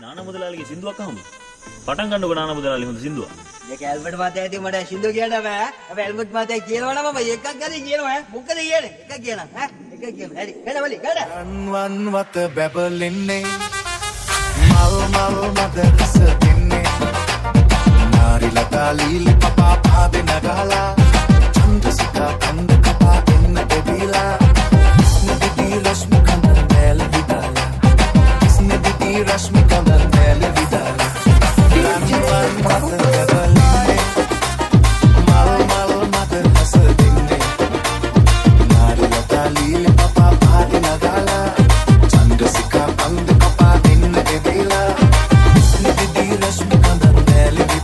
නාන මුදලාලිගේ සින්දුවක් අහමු. පටන් ගන්නකො නාන මුදලාලි හොඳ සින්දුවක්. මේක ඇල්බර්ට් මහත්තයා ඇති මට සින්දුව කියන්න බෑ. අපි ඇල්බර්ට් මහත්තයා කියනවනම් මම එකක් ගන්නේ කියනවා. මොකද කියන්නේ? එකක් කියනවා. එකක් කියනවා. හරි. ගඩ වලි ගඩ. රන්වන් වත බැබලෙන්නේ මල් මල් මද රස දෙන්නේ නාරි ලතා ලීලි පපා පාදේ නගලා චන්ද්‍රසිකා කන්ද කපා එන්න දෙවිලා ස්නේහි රශ්මි කන්ද බැල විදාලා ස්නේහි රශ්මි කන්ද බැල විදාලා රන්වන් වත බැබලෙන්නේ මල් මල් මද රස දෙන්නේ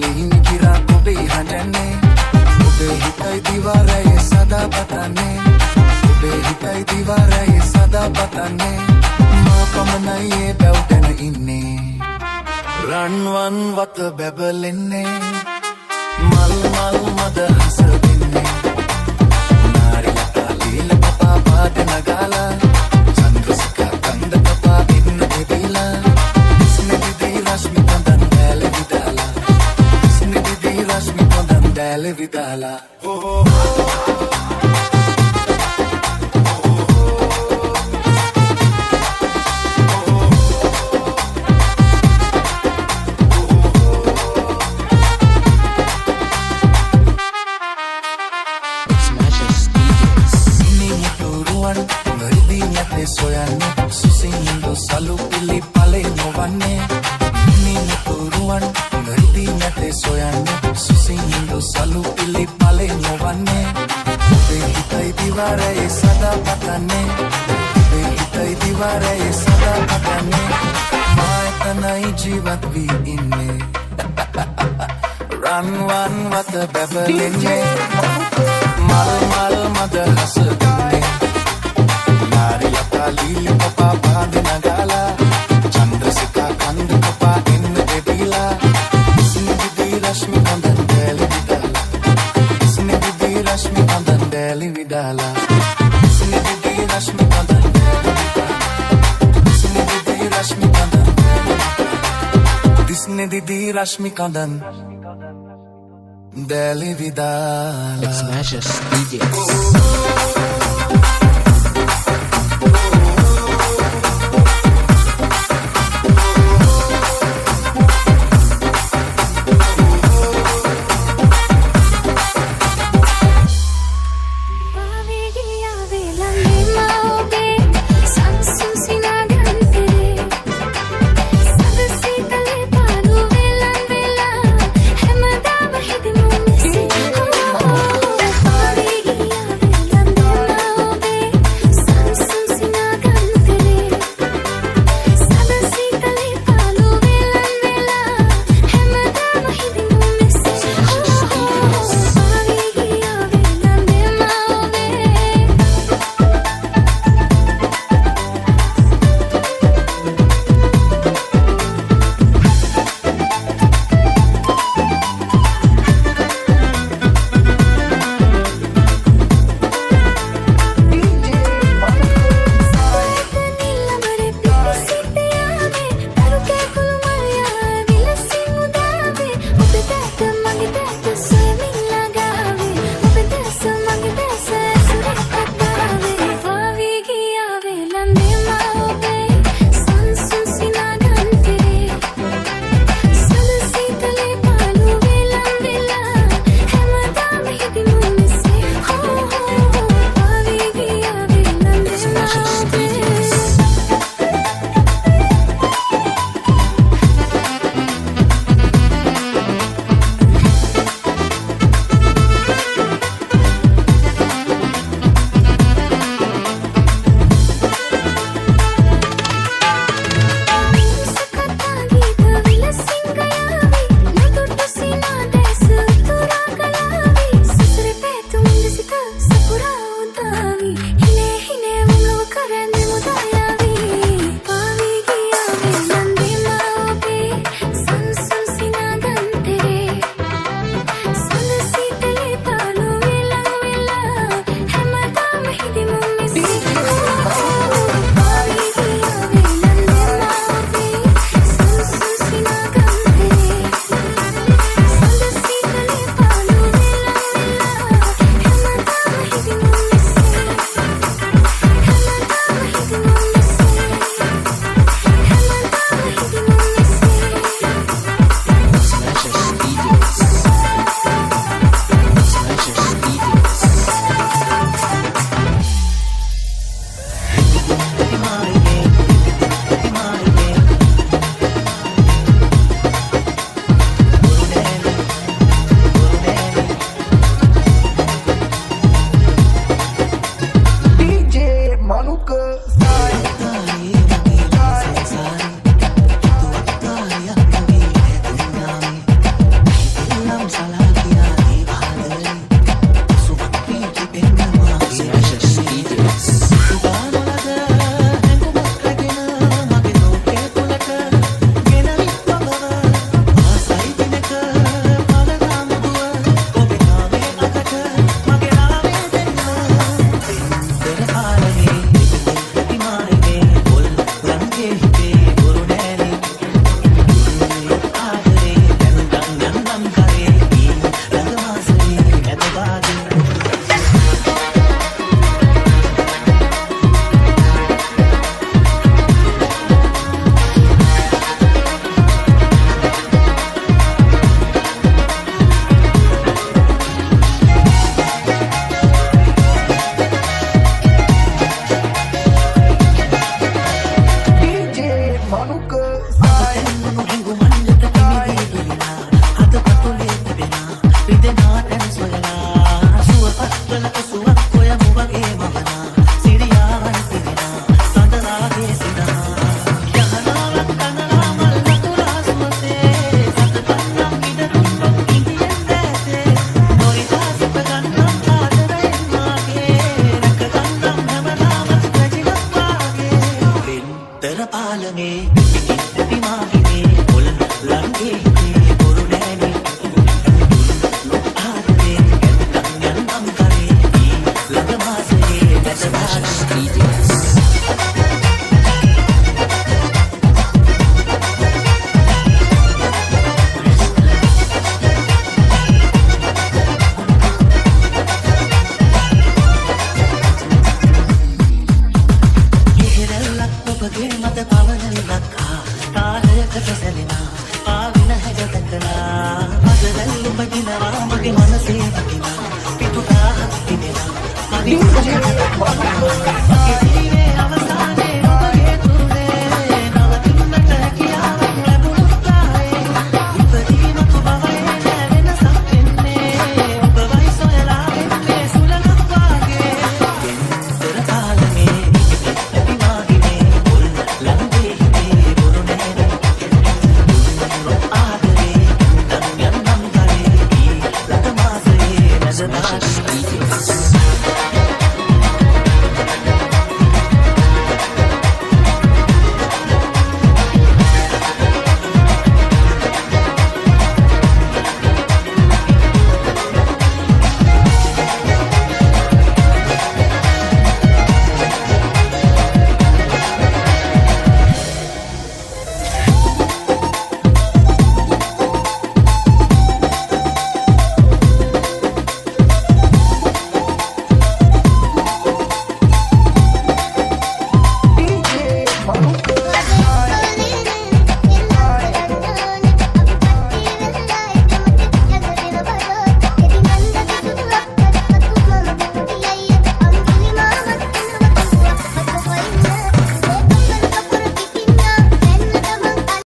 නාරි ලතා ලීලි පපා පාදේ නගලා චන්ද්‍රසිකා කන්ද කපා එන්න දෙවිලා ස්නේහි රශ්මි කන්ද බැල විදාලා ස්නේහි රශ්මි කන්ද බැල විදාලා රන්වන් වත බැබලෙන්නේ මල් මල් මද හස දෙන්නේ නාරි ලතා ලීල පපා පාද නගාලා චන්ද්‍රසිකා කන්ද කපා එන්න දෙවිලා ස්නේහි රශ්මි කන්දන් දැල විදාලා ස්නේහි රශ්මි කන්දන් දැල විදාලා Salu pilih paling novanne Nini turuan ngerti nyate soyanne Susingindo salu pilih paling novanne Ube hitai diwarai sada patane Ube hitai diwarai sada patane Maetanai jivat vi inne Ranwan wata bebelinne Mal mal mada hasadinne Nari lata lili papa baad nagala Chandrasika kand kapa enna devila Snehhi rashmi kandan deli vidala Snehhi rashmi kandan deli vidala Snehhi rashmi kandan deli vidala Snehhi rashmi kandan Snehhi rashmi kandan deli vidala Smashers DJs මගේ මනසේ